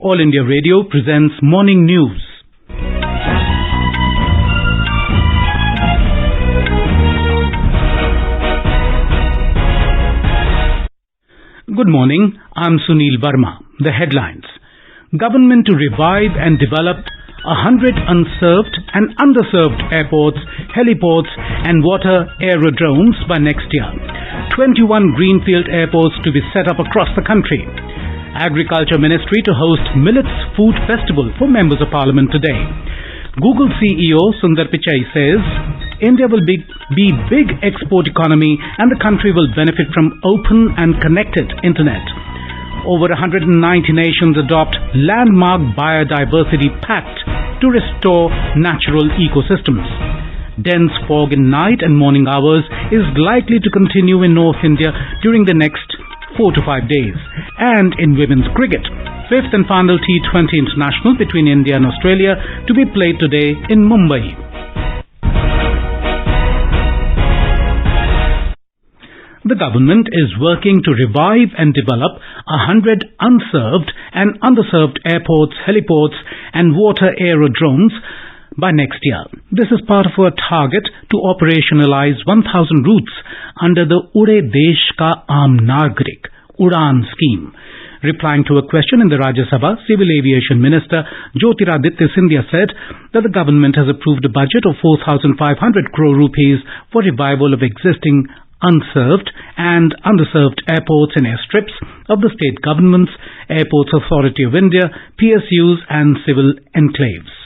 All India Radio presents Morning News. Good morning, I'm Sunil Verma. The headlines. Government to revive and develop 100 unserved and underserved airports, heliports and water aerodromes by next year. 21 greenfield airports to be set up across the country. Agriculture Ministry to host Millets Food Festival for Members of Parliament today. Google CEO Sundar Pichai says India will be big export economy and the country will benefit from open and connected internet. Over 190 nations adopt landmark biodiversity pact to restore natural ecosystems. Dense fog in night and morning hours is likely to continue in North India during the next 4 to 5 days. And in women's cricket, fifth and final T20 international between India and Australia to be played today in Mumbai. The government is working to revive and develop 100 unserved and underserved airports, heliports and water aerodromes by next year. This is part of a target to operationalize 1,000 routes under the Ude Desh Ka Aam Nagrik Udan scheme. Replying to a question in the Rajya Sabha, Civil Aviation Minister Jyotiraditya Scindia said that the government has approved a budget of 4,500 crore rupees for revival of existing unserved and underserved airports and airstrips of the state governments, Airports Authority of India, PSUs and civil enclaves.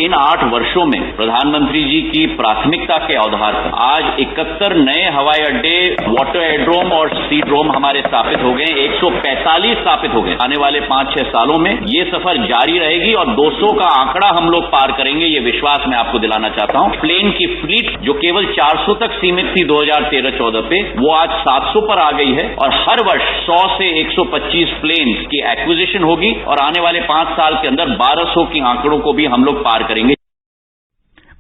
इन 8 वर्षों में प्रधानमंत्री जी की प्राथमिकता के आधार पर आज 71 नए हवाई अड्डे, वाटर एयरड्रोम और सीड्रोम हमारे स्थापित हो गए, 145 स्थापित हो गए। आने वाले 5-6 सालों में ये सफर जारी रहेगी और 200 का आंकड़ा हम लोग पार करेंगे, ये विश्वास मैं आपको दिलाना चाहता हूं। प्लेन की फ्लीट जो केवल 400 तक सीमित थी 2013-14 पे, वो आज 700 पर आ गई है और हर वर्ष 100 से 125 प्लेन की एक्विजिशन होगी और आने वाले 5 साल के अंदर 1200 के आंकड़ों को भी हम लोग पार करेंगे।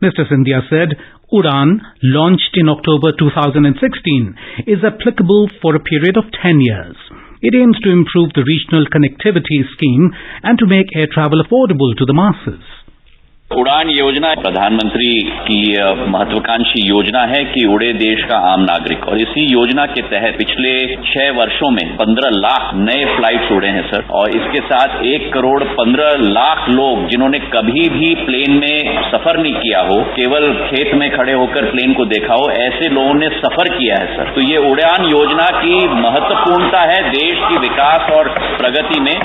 Mr. Scindia said Udan, launched in October 2016, is applicable for a period of 10 years. It aims to improve the regional connectivity scheme and to make air travel affordable to the masses. उड़ान योजना प्रधानमंत्री की महत्वाकांक्षी योजना है कि उड़े देश का आम नागरिक, और इसी योजना के तहत पिछले 6 वर्षों में 15 लाख नए फ्लाइट्स उड़े हैं सर, और इसके साथ 1 करोड़ 15 लाख लोग जिन्होंने कभी भी प्लेन में सफर नहीं किया हो, केवल खेत में खड़े होकर प्लेन को देखा हो, ऐसे लोगों ने सफर किया है सर। तो ये उड़ान योजना की महत्वपूर्णता है देश की विकास और प्रगति में।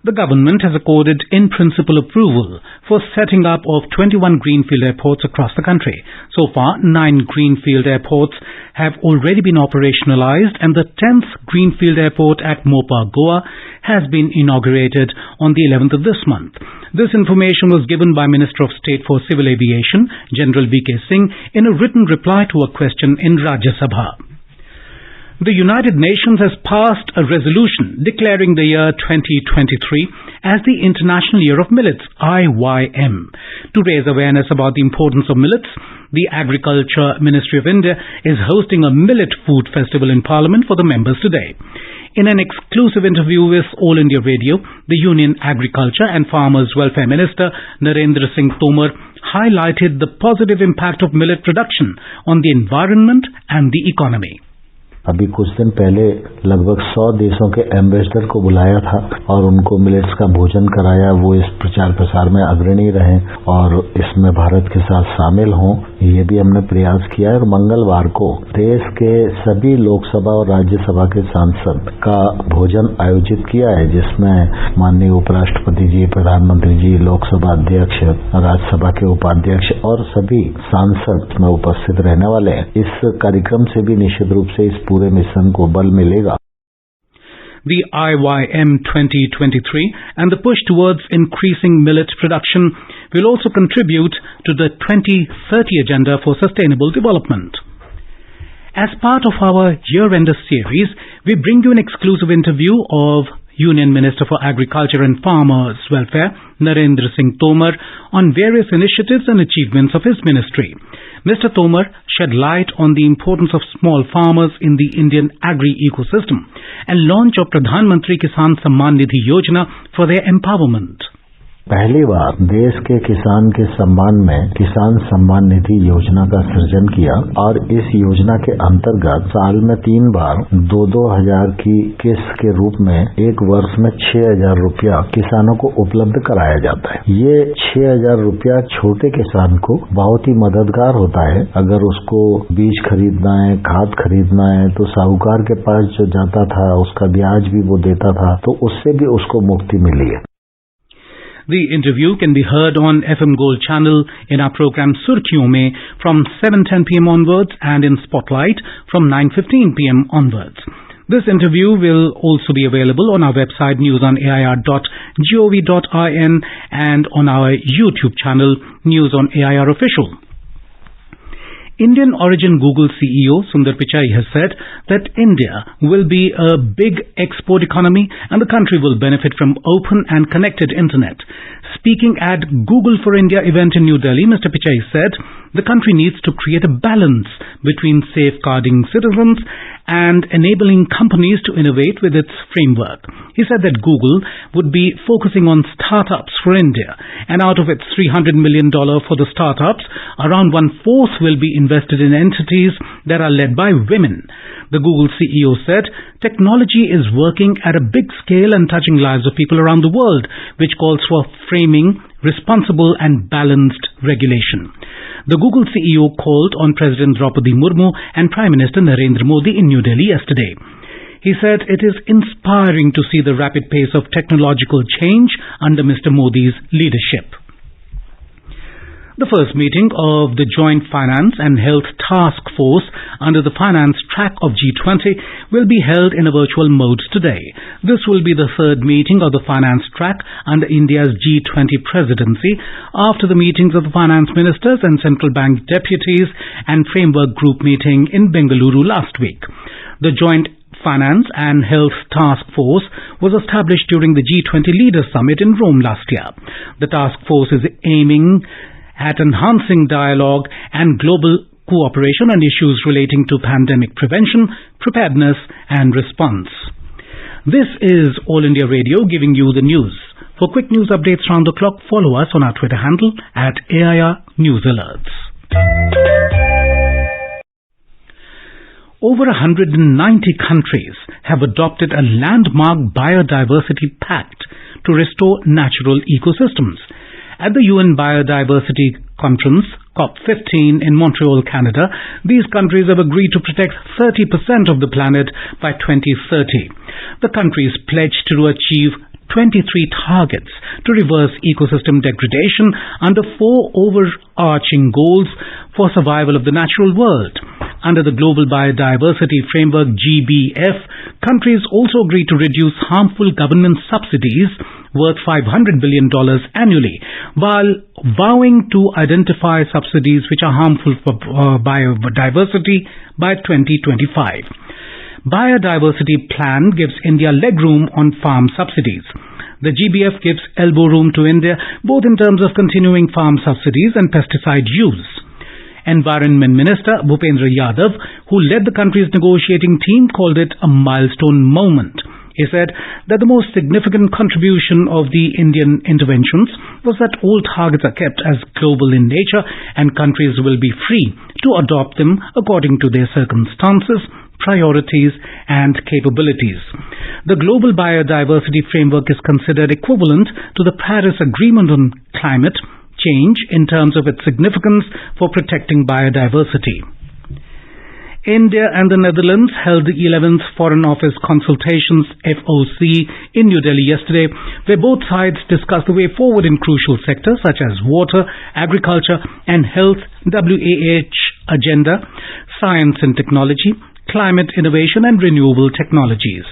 The government has accorded in-principle approval for setting up of 21 greenfield airports across the country. So far, 9 greenfield airports have already been operationalized and the 10th greenfield airport at Mopa, Goa has been inaugurated on the 11th of this month. This information was given by Minister of State for Civil Aviation, General V.K. Singh, in a written reply to a question in Rajya Sabha. The United Nations has passed a resolution declaring the year 2023 as the International Year of Millets, IYM. To raise awareness about the importance of millets, the Agriculture Ministry of India is hosting a Millet Food Festival in Parliament for the members today. In an exclusive interview with All India Radio, the Union Agriculture and Farmers Welfare Minister Narendra Singh Tomar highlighted the positive impact of millet production on the environment and the economy. अभी कुछ दिन पहले लगभग 100 देशों के ambassador को बुलाया था और उनको मिलेट्स का भोजन कराया। वो इस प्रचार प्रसार में अग्रणी रहें और इसमें भारत के साथ शामिल हों, ये भी हमने प्रयास किया है। और मंगलवार को देश के सभी लोकसभा और राज्यसभा के सांसद का भोजन आयोजित किया है, जिसमें माननीय उपराष्ट्रपति जी, प्रधानमंत्री जी, लोकसभा अध्यक्ष, राज्यसभा के उपाध्यक्ष और सभी सांसद में उपस्थित रहने वाले हैं। इस कार्यक्रम से भी निश्चित रूप से इस पूरे मिशन को बल मिलेगा। The IYM 2023 and the push towards increasing millet production will also contribute to the 2030 agenda for sustainable development. As part of our year-ender series, we bring you an exclusive interview of Union Minister for Agriculture and Farmers' Welfare, Narendra Singh Tomar, on various initiatives and achievements of his ministry. Mr. Tomar shed light on the importance of small farmers in the Indian agri-ecosystem and launch of Pradhan Mantri Kisan Samman Nidhi Yojana for their empowerment. पहली बार देश के किसान के सम्मान में किसान सम्मान निधि योजना का सृजन किया और इस योजना के अंतर्गत साल में 3 बार 2,000 की किस्त के रूप में एक वर्ष में 6,000 रुपया किसानों को उपलब्ध कराया जाता है। ये 6,000 रुपया छोटे किसान को बहुत ही मददगार होता है। अगर उसको बीज खरीदना है, खाद खरीदना है, तो साहूकार के पास जो जाता था उसका ब्याज भी वो देता था, तो उससे भी उसको मुक्ति मिली है। The interview can be heard on FM Gold channel in our program Surkhiyon Mein from 7:10 p.m. onwards and in Spotlight from 9:15 p.m. onwards. This interview will also be available on our website newsonair.gov.in and on our YouTube channel News on AIR Official. Indian origin Google CEO Sundar Pichai has said that India will be a big export economy and the country will benefit from open and connected internet. Speaking at Google for India event in New Delhi, Mr. Pichai said the country needs to create a balance between safeguarding citizens and enabling companies to innovate with its framework. He said that Google would be focusing on startups for India, and out of its $300 million for the startups, around 1/4 will be invested in entities that are led by women. The Google CEO said technology is working at a big scale and touching lives of people around the world, which calls for framing responsible and balanced regulation. The Google CEO called on President Draupadi Murmu and Prime Minister Narendra Modi in New Delhi yesterday. He said it is inspiring to see the rapid pace of technological change under Mr. Modi's leadership. The first meeting of the Joint Finance and Health Task Force under the finance track of G20 will be held in a virtual mode today. This will be the third meeting of the finance track under India's G20 presidency after the meetings of the finance ministers and central bank deputies and framework group meeting in Bengaluru last week. The Joint Finance and Health Task Force was established during the G20 Leaders Summit in Rome last year. The task force is aiming at enhancing dialogue and global cooperation on issues relating to pandemic prevention, preparedness and response. This is All India Radio giving you the news. For quick news updates round the clock, follow us on our Twitter handle at AIR News Alerts. Over 190 countries have adopted a landmark biodiversity pact to restore natural ecosystems. At the UN Biodiversity Conference, COP15 in Montreal, Canada, these countries have agreed to protect 30% of the planet by 2030. The countries pledged to achieve 23 targets to reverse ecosystem degradation under 4 overarching goals for survival of the natural world. Under the Global Biodiversity Framework GBF, countries also agreed to reduce harmful government subsidies worth $500 billion annually, while vowing to identify subsidies which are harmful for biodiversity by 2025. Biodiversity Plan gives India legroom on farm subsidies. The GBF gives elbow room to India both in terms of continuing farm subsidies and pesticide use. Environment Minister Bhupendra Yadav, who led the country's negotiating team, called it a milestone moment. He said that the most significant contribution of the Indian interventions was that all targets are kept as global in nature and countries will be free to adopt them according to their circumstances, priorities and capabilities. The Global Biodiversity Framework is considered equivalent to the Paris Agreement on Climate Change in terms of its significance for protecting biodiversity. India and the Netherlands held the 11th Foreign Office Consultations FOC in New Delhi yesterday, where both sides discussed the way forward in crucial sectors such as water, agriculture and health, WAH agenda, science and technology, climate innovation and renewable technologies.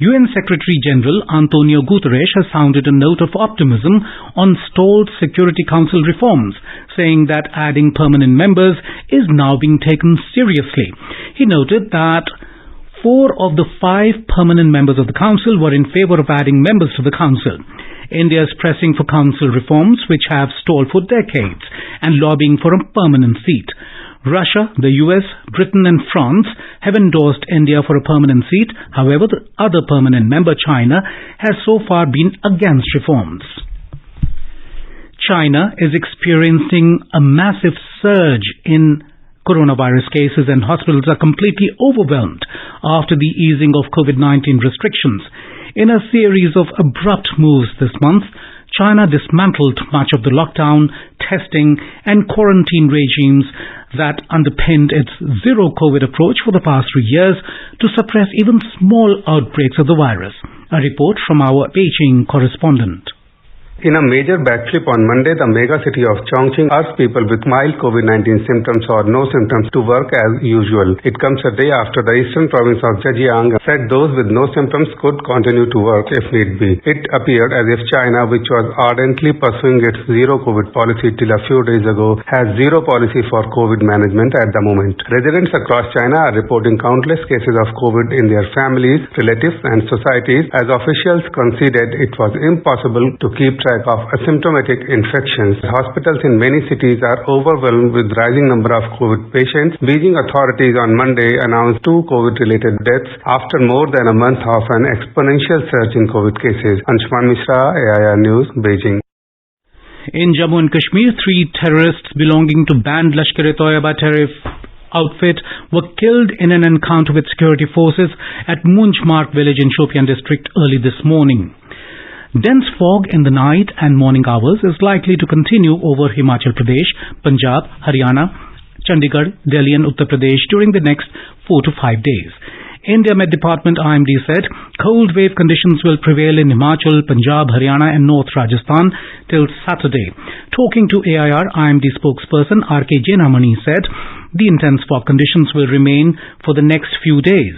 UN Secretary-General Antonio Guterres has sounded a note of optimism on stalled Security Council reforms, saying that adding permanent members is now being taken seriously. He noted that 4 of the 5 permanent members of the Council were in favour of adding members to the Council. India is pressing for Council reforms which have stalled for decades and lobbying for a permanent seat. Russia, the US, Britain and France have endorsed India for a permanent seat. However, the other permanent member, China, has so far been against reforms. China is experiencing a massive surge in coronavirus cases and hospitals are completely overwhelmed after the easing of COVID-19 restrictions. In a series of abrupt moves this month, China dismantled much of the lockdown, testing and quarantine regimes that underpinned its zero-COVID approach for the past 3 years to suppress even small outbreaks of the virus. A report from our Beijing correspondent. In a major backflip on Monday, the mega city of Chongqing asked people with mild COVID-19 symptoms or no symptoms to work as usual. It comes a day after the eastern province of Zhejiang said those with no symptoms could continue to work if need be. It appeared as if China, which was ardently pursuing its zero-COVID policy till a few days ago, has zero policy for COVID management at the moment. Residents across China are reporting countless cases of COVID in their families, relatives and societies as officials conceded it was impossible to keep track of asymptomatic infections. Hospitals in many cities are overwhelmed with rising number of COVID patients. Beijing authorities on Monday announced 2 COVID-related deaths after more than a month of an exponential surge in COVID cases. Anshuman Mishra, AIR News, Beijing. In Jammu and Kashmir, 3 terrorists belonging to banned Lashkar-e-Toiba outfit were killed in an encounter with security forces at Munjmark village in Shopian district early this morning. Dense fog in the night and morning hours is likely to continue over Himachal Pradesh, Punjab, Haryana, Chandigarh, Delhi and Uttar Pradesh during the next 4 to 5 days. India Met Department IMD said cold wave conditions will prevail in Himachal, Punjab, Haryana and North Rajasthan till Saturday. Talking to AIR, IMD spokesperson RK Jenamani said the intense fog conditions will remain for the next few days.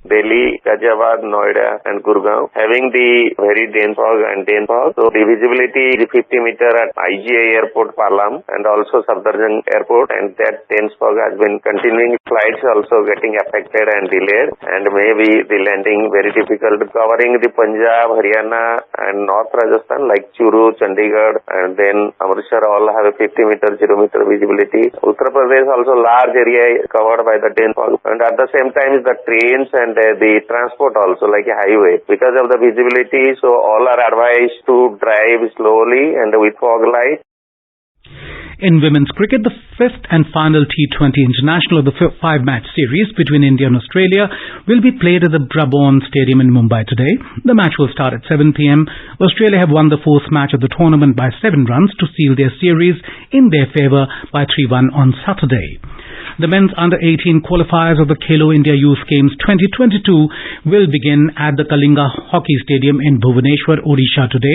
Delhi, Ghaziabad, Noida and Gurgaon having the very dense fog and dense fog. So the visibility is 50 meter at IGA airport Palam and also Safdarjung airport, and that dense fog has been continuing. Flights also getting affected and delayed, and maybe the landing very difficult. Covering the Punjab, Haryana and North Rajasthan like Churu, Chandigarh and then Amritsar all have a 50 meter, 0 meter visibility. Uttar Pradesh also large area covered by the dense fog, and at the same time the trains and the transport also like a highway because of the visibility, so all are advised to drive slowly and with fog light. In women's cricket, the 5th and final T20 international of the 5-match series between India and Australia will be played at the Brabourne Stadium in Mumbai today. The match will start at 7 p.m. Australia have won the 4th match of the tournament by 7 runs to seal their series in their favour by 3-1 on Saturday. The men's under-18 qualifiers of the Khelo India Youth Games 2022 will begin at the Kalinga Hockey Stadium in Bhubaneswar, Odisha today.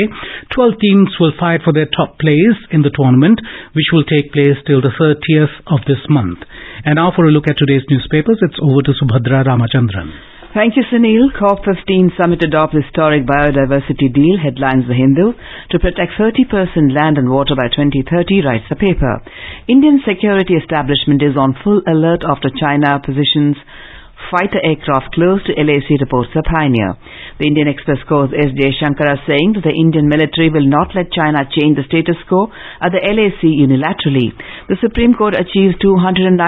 12 teams will fight for their top place in the tournament, which will take place till the 30th of this month. And now for a look at today's newspapers, it's over to Subhadra Ramachandran. Thank you, Sunil. COP15 summit adopts historic biodiversity deal, headlines The Hindu. To protect 30% land and water by 2030, writes the paper. Indian security establishment is on full alert after China positions fighter aircraft close to LAC, reports the Pioneer. The Indian Express quotes S. Jaishankar saying that the Indian military will not let China change the status quo at the LAC unilaterally. The Supreme Court achieved 209%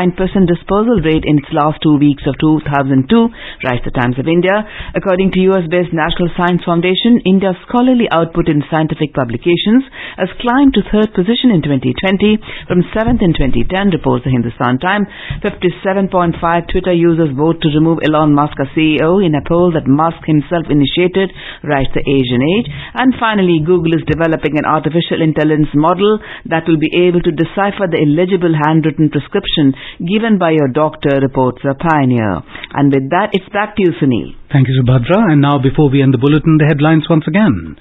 disposal rate in its last 2 weeks of 2002, writes the Times of India. According to US-based National Science Foundation, India's scholarly output in scientific publications has climbed to 3rd position in 2020 from 7th in 2010, reports the Hindustan Times. 57.5 Twitter users vote to remove Elon Musk as CEO in a poll that Musk himself initiated, writes the Asian Age. And finally, Google is developing an artificial intelligence model that will be able to decipher the illegible handwritten prescription given by your doctor, reports the Pioneer. And with that, it's back to you, Sunil. Thank you, Subhadra. And now, before we end the bulletin, the headlines once again.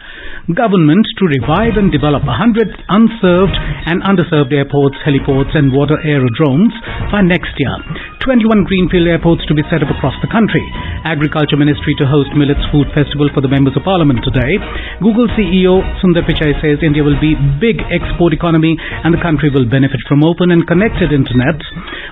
Government to revive and develop 100 unserved and underserved airports, heliports and water aerodromes by next year. 21 greenfield airports to be set up across the country. Agriculture Ministry to host Millets Food Festival for the Members of Parliament today. Google CEO Sundar Pichai says India will be big export economy and the country will benefit from open and connected internet.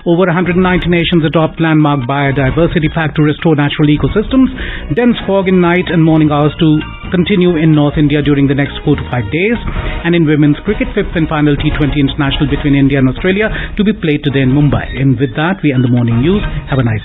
Over 190 nations adopt landmark biodiversity pact to restore natural ecosystems. Dense fog in night and morning hours to continue in North India during the next 4 to 5 days. And in women's cricket, 5th and final T20 international between India and Australia to be played today in Mumbai. And with that, we end the morning news. Have a nice